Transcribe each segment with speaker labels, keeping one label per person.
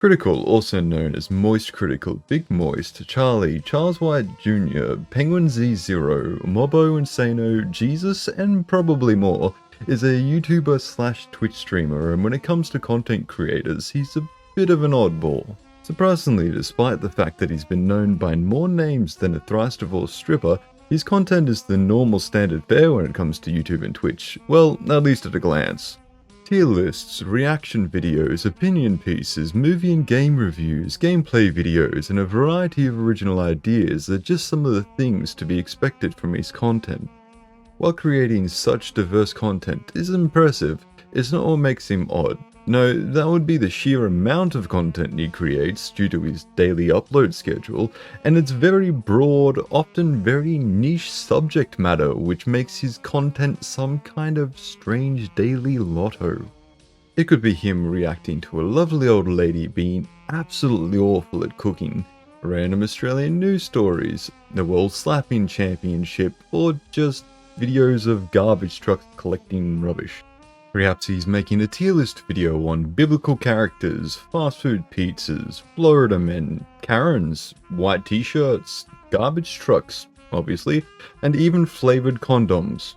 Speaker 1: Critical, also known as Moist Critical, Big Moist, Charlie, Charles White Jr., Penguin Z0, Mobo Insano, Jesus, and probably more, is a YouTuber slash Twitch streamer, and when it comes to content creators, he's a bit of an oddball. Surprisingly, despite the fact that he's been known by more names than a thrice-divorced stripper, his content is the normal standard fare when it comes to YouTube and Twitch, well, at least at a glance. Tier lists, reaction videos, opinion pieces, movie and game reviews, gameplay videos, and a variety of original ideas are just some of the things to be expected from his content. While creating such diverse content is impressive, it's not what makes him odd. No, that would be the sheer amount of content he creates due to his daily upload schedule, and its very broad, often very niche subject matter which makes his content some kind of strange daily lotto. It could be him reacting to a lovely old lady being absolutely awful at cooking, random Australian news stories, the World Slapping Championship, or just videos of garbage trucks collecting rubbish. Perhaps he's making a tier list video on biblical characters, fast food pizzas, Florida men, Karens, white t-shirts, garbage trucks, obviously, and even flavored condoms.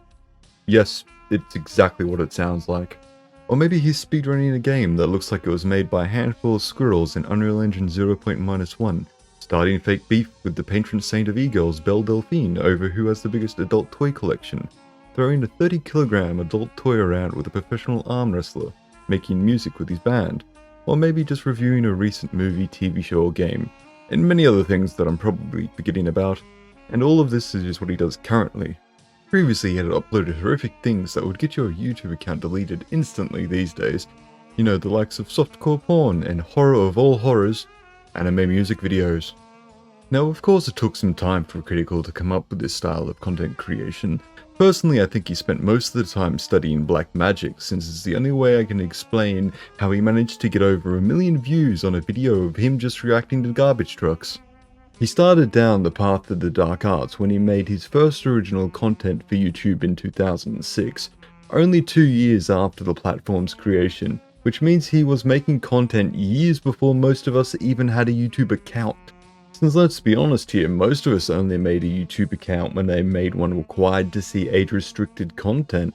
Speaker 1: Yes, it's exactly what it sounds like. Or maybe he's speedrunning a game that looks like it was made by a handful of squirrels in Unreal Engine 0.-1, starting fake beef with the patron saint of e-girls Belle Delphine over who has the biggest adult toy collection, throwing a 30-kilogram adult toy around with a professional arm wrestler, making music with his band, or maybe just reviewing a recent movie, TV show, or game, and many other things that I'm probably forgetting about, and all of this is just what he does currently. Previously he had uploaded horrific things that would get your YouTube account deleted instantly these days, you know, the likes of softcore porn and horror of all horrors, anime music videos. Now of course it took some time for Critical to come up with this style of content creation. Personally, I think he spent most of the time studying black magic, since it's the only way I can explain how he managed to get over 1 million views on a video of him just reacting to garbage trucks. He started down the path of the dark arts when he made his first original content for YouTube in 2006, only 2 years after the platform's creation, which means he was making content years before most of us even had a YouTube account. Since let's be honest here, most of us only made a YouTube account when they made one required to see age-restricted content.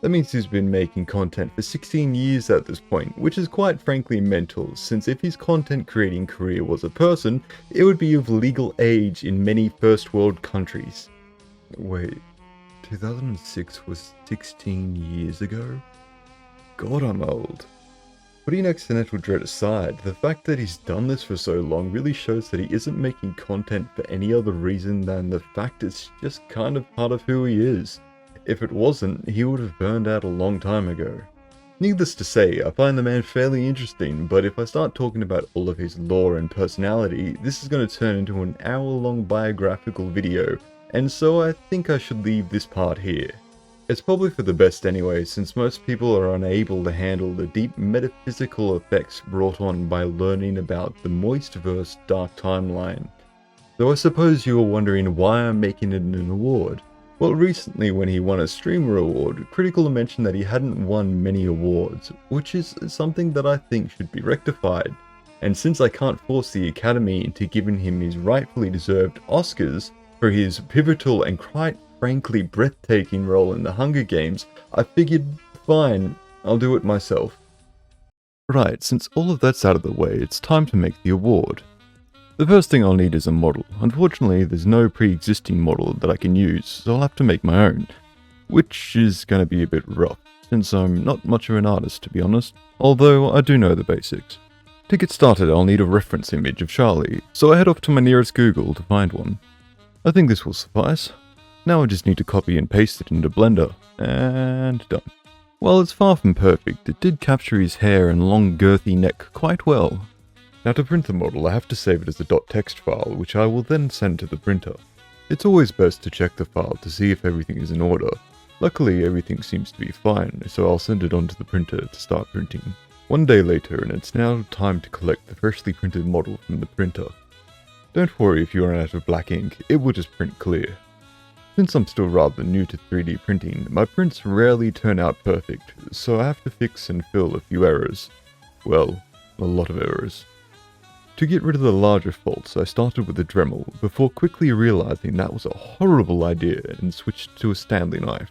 Speaker 1: That means he's been making content for 16 years at this point, which is quite frankly mental, since if his content creating career was a person, it would be of legal age in many first world countries. Wait, 2006 was 16 years ago? God, I'm old. Putting accidental dread aside, the fact that he's done this for so long really shows that he isn't making content for any other reason than the fact it's just kind of part of who he is. If it wasn't, he would have burned out a long time ago. Needless to say, I find the man fairly interesting, but if I start talking about all of his lore and personality, this is going to turn into an hour-long biographical video, and so I think I should leave this part here. It's probably for the best anyway, since most people are unable to handle the deep metaphysical effects brought on by learning about the Moistverse dark timeline. Though I suppose you are wondering why I'm making it an award. Well, recently when he won a Streamer Award, Critical mentioned that he hadn't won many awards, which is something that I think should be rectified. And since I can't force the Academy into giving him his rightfully deserved Oscars for his pivotal and quite frankly breathtaking role in the Hunger Games, I figured, fine, I'll do it myself. Right, since all of that's out of the way, it's time to make the award. The first thing I'll need is a model. Unfortunately, there's no pre-existing model that I can use, so I'll have to make my own, which is going to be a bit rough, since I'm not much of an artist to be honest, although I do know the basics. To get started, I'll need a reference image of Charlie, so I head off to my nearest Google to find one. I think this will suffice. Now I just need to copy and paste it into Blender, and done. While it's far from perfect, it did capture his hair and long girthy neck quite well. Now to print the model, I have to save it as a .text file, which I will then send to the printer. It's always best to check the file to see if everything is in order. Luckily everything seems to be fine, so I'll send it on to the printer to start printing. One day later, and it's now time to collect the freshly printed model from the printer. Don't worry if you run out of black ink, it will just print clear. Since I'm still rather new to 3D printing, my prints rarely turn out perfect, so I have to fix and fill a few errors. Well, a lot of errors. To get rid of the larger faults, I started with a Dremel, before quickly realizing that was a horrible idea and switched to a Stanley knife.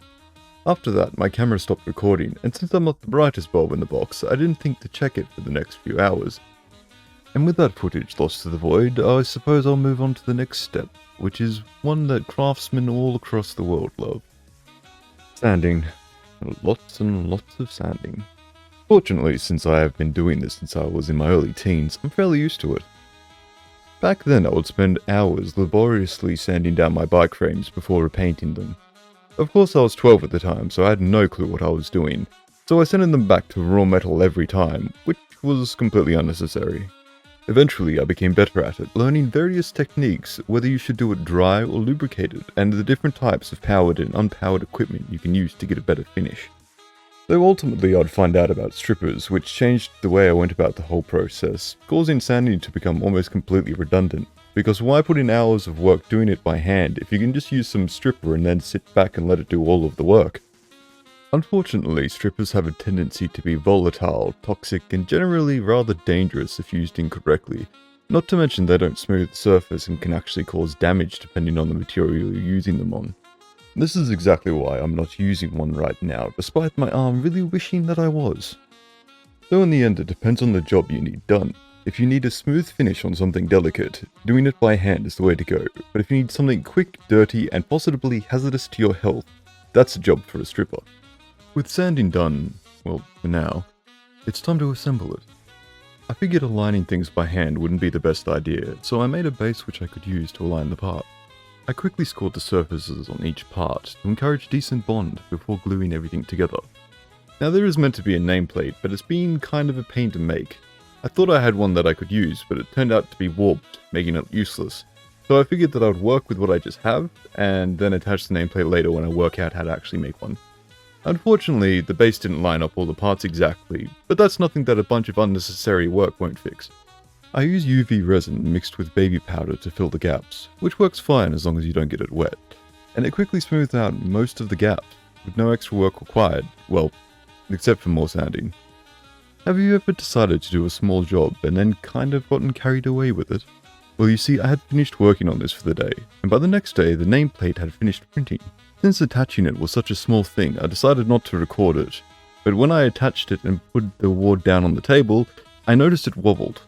Speaker 1: After that, my camera stopped recording, and since I'm not the brightest bulb in the box, I didn't think to check it for the next few hours. And with that footage lost to the void, I suppose I'll move on to the next step, which is one that craftsmen all across the world love. Sanding. Lots and lots of sanding. Fortunately, since I have been doing this since I was in my early teens, I'm fairly used to it. Back then, I would spend hours laboriously sanding down my bike frames before repainting them. Of course, I was 12 at the time, so I had no clue what I was doing, so I sent them back to raw metal every time, which was completely unnecessary. Eventually, I became better at it, learning various techniques, whether you should do it dry or lubricated, and the different types of powered and unpowered equipment you can use to get a better finish. Though ultimately I'd find out about strippers, which changed the way I went about the whole process, causing sanding to become almost completely redundant, because why put in hours of work doing it by hand if you can just use some stripper and then sit back and let it do all of the work? Unfortunately, strippers have a tendency to be volatile, toxic, and generally rather dangerous if used incorrectly, not to mention they don't smooth the surface and can actually cause damage depending on the material you're using them on. This is exactly why I'm not using one right now, despite my arm really wishing that I was. Though in the end it depends on the job you need done. If you need a smooth finish on something delicate, doing it by hand is the way to go, but if you need something quick, dirty, and possibly hazardous to your health, that's a job for a stripper. With sanding done, well, for now, it's time to assemble it. I figured aligning things by hand wouldn't be the best idea, so I made a base which I could use to align the part. I quickly scored the surfaces on each part to encourage decent bond before gluing everything together. Now there is meant to be a nameplate, but it's been kind of a pain to make. I thought I had one that I could use, but it turned out to be warped, making it useless. So I figured that I would work with what I just have, and then attach the nameplate later when I work out how to actually make one. Unfortunately, the base didn't line up all the parts exactly, but that's nothing that a bunch of unnecessary work won't fix. I use UV resin mixed with baby powder to fill the gaps, which works fine as long as you don't get it wet, and it quickly smooths out most of the gaps, with no extra work required, well, except for more sanding. Have you ever decided to do a small job and then kind of gotten carried away with it? Well, you see, I had finished working on this for the day, and by the next day the nameplate had finished printing. Since attaching it was such a small thing, I decided not to record it, but when I attached it and put the award down on the table, I noticed it wobbled.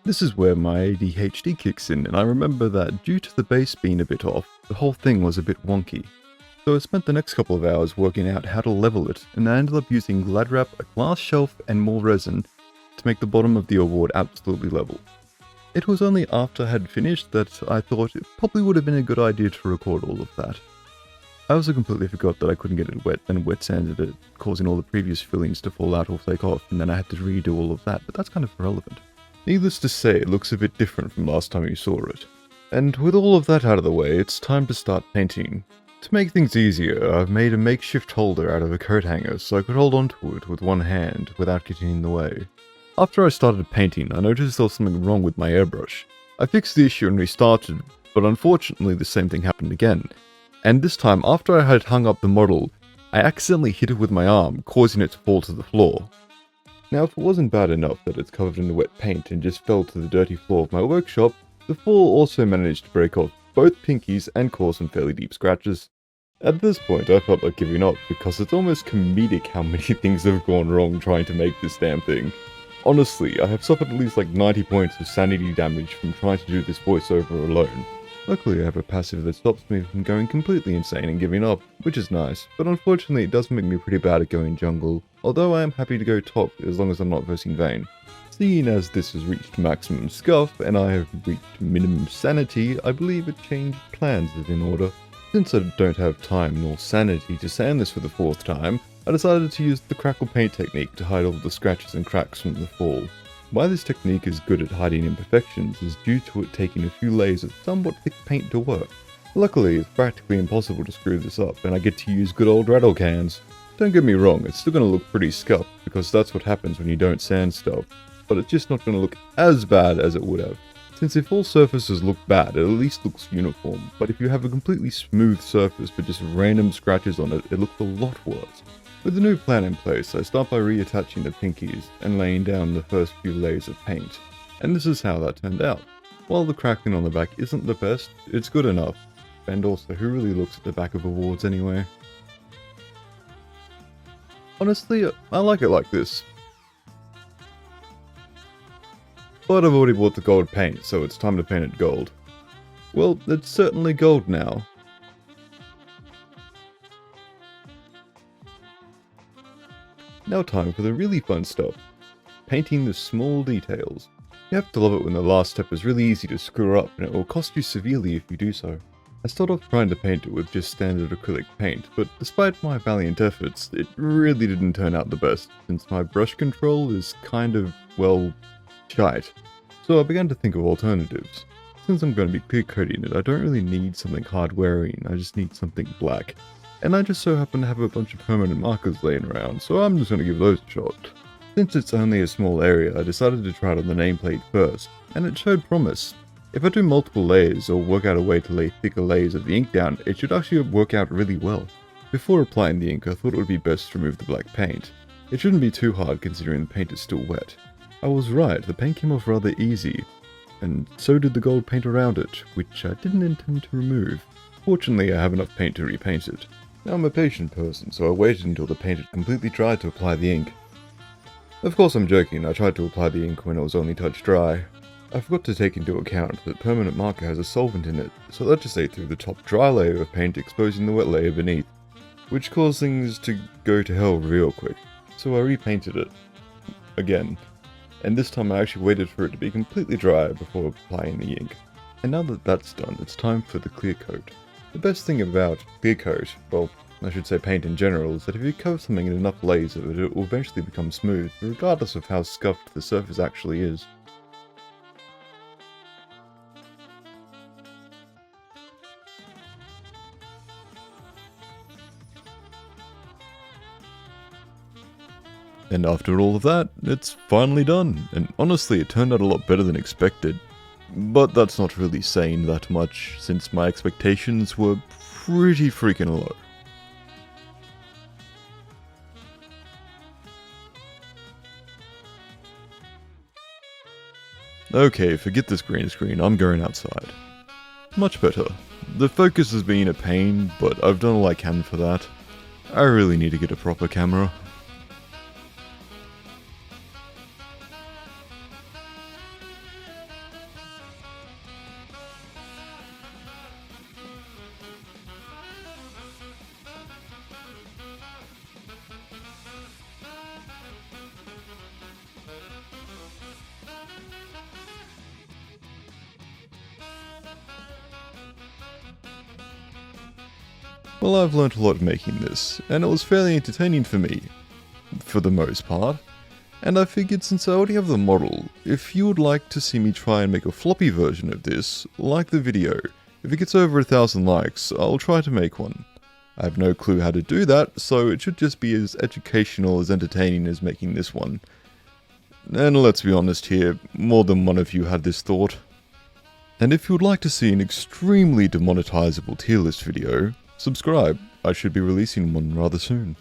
Speaker 1: This is where my ADHD kicks in, and I remember that due to the base being a bit off, the whole thing was a bit wonky. So I spent the next couple of hours working out how to level it, and I ended up using Glad Wrap, a glass shelf, and more resin to make the bottom of the award absolutely level. It was only after I had finished that I thought it probably would have been a good idea to record all of that. I also completely forgot that I couldn't get it wet and wet sanded it, causing all the previous fillings to fall out or flake off, and then I had to redo all of that, but that's kind of irrelevant. Needless to say, it looks a bit different from last time you saw it. And with all of that out of the way, it's time to start painting. To make things easier, I've made a makeshift holder out of a coat hanger so I could hold onto it with one hand without getting in the way. After I started painting, I noticed there was something wrong with my airbrush. I fixed the issue and restarted, but unfortunately the same thing happened again. And this time, after I had hung up the model, I accidentally hit it with my arm, causing it to fall to the floor. Now, if it wasn't bad enough that it's covered in the wet paint and just fell to the dirty floor of my workshop, the fall also managed to break off both pinkies and cause some fairly deep scratches. At this point, I felt like giving up because it's almost comedic how many things have gone wrong trying to make this damn thing. Honestly, I have suffered at least like 90 points of sanity damage from trying to do this voiceover alone. Luckily, I have a passive that stops me from going completely insane and giving up, which is nice, but unfortunately it does make me pretty bad at going jungle, although I am happy to go top as long as I'm not versing Vayne. Seeing as this has reached maximum scuff and I have reached minimum sanity, I believe a change of plans is in order. Since I don't have time nor sanity to sand this for the 4th time, I decided to use the crackle paint technique to hide all the scratches and cracks from the fall. Why this technique is good at hiding imperfections is due to it taking a few layers of somewhat thick paint to work. Luckily, it's practically impossible to screw this up, and I get to use good old rattle cans. Don't get me wrong, it's still going to look pretty scuffed, because that's what happens when you don't sand stuff, but it's just not going to look as bad as it would have. Since if all surfaces look bad, it at least looks uniform, but if you have a completely smooth surface with just random scratches on it, it looks a lot worse. With the new plan in place, I start by reattaching the pinkies and laying down the first few layers of paint, and this is how that turned out. While the cracking on the back isn't the best, it's good enough, and also who really looks at the back of awards anyway? Honestly, I like it like this. But I've already bought the gold paint, so it's time to paint it gold. Well, it's certainly gold now. Now time for the really fun stuff. Painting the small details. You have to love it when the last step is really easy to screw up, and it will cost you severely if you do so. I started off trying to paint it with just standard acrylic paint, but despite my valiant efforts, it really didn't turn out the best, since my brush control is kind of, well, shite. So I began to think of alternatives. Since I'm going to be clear coating it, I don't really need something hard wearing, I just need something black. And I just so happen to have a bunch of permanent markers laying around, so I'm just going to give those a shot. Since it's only a small area, I decided to try it on the nameplate first, and it showed promise. If I do multiple layers or work out a way to lay thicker layers of the ink down, it should actually work out really well. Before applying the ink, I thought it would be best to remove the black paint. It shouldn't be too hard considering the paint is still wet. I was right, the paint came off rather easy, and so did the gold paint around it, which I didn't intend to remove. Fortunately, I have enough paint to repaint it. Now I'm a patient person, so I waited until the paint had completely dried to apply the ink. Of course I'm joking, I tried to apply the ink when it was only touch dry. I forgot to take into account that permanent marker has a solvent in it, so that just ate through the top dry layer of paint, exposing the wet layer beneath, which caused things to go to hell real quick. So I repainted it. Again. And this time I actually waited for it to be completely dry before applying the ink. And now that that's done, it's time for the clear coat. The best thing about clear coat, well, I should say paint in general, is that if you coat something in enough layers of it, it will eventually become smooth, regardless of how scuffed the surface actually is. And after all of that, it's finally done, and honestly it turned out a lot better than expected. But that's not really saying that much, since my expectations were pretty freaking low. Okay, forget this green screen, I'm going outside. Much better. The focus has been a pain, but I've done all I can for that. I really need to get a proper camera. Well, I've learnt a lot making this, and it was fairly entertaining for me, for the most part, and I figured since I already have the model, if you would like to see me try and make a floppy version of this, like the video. If it gets over 1,000 likes, I'll try to make one. I have no clue how to do that, so it should just be as educational as entertaining as making this one. And let's be honest here, more than one of you had this thought. And if you would like to see an extremely demonetizable tier list video, subscribe, I should be releasing one rather soon.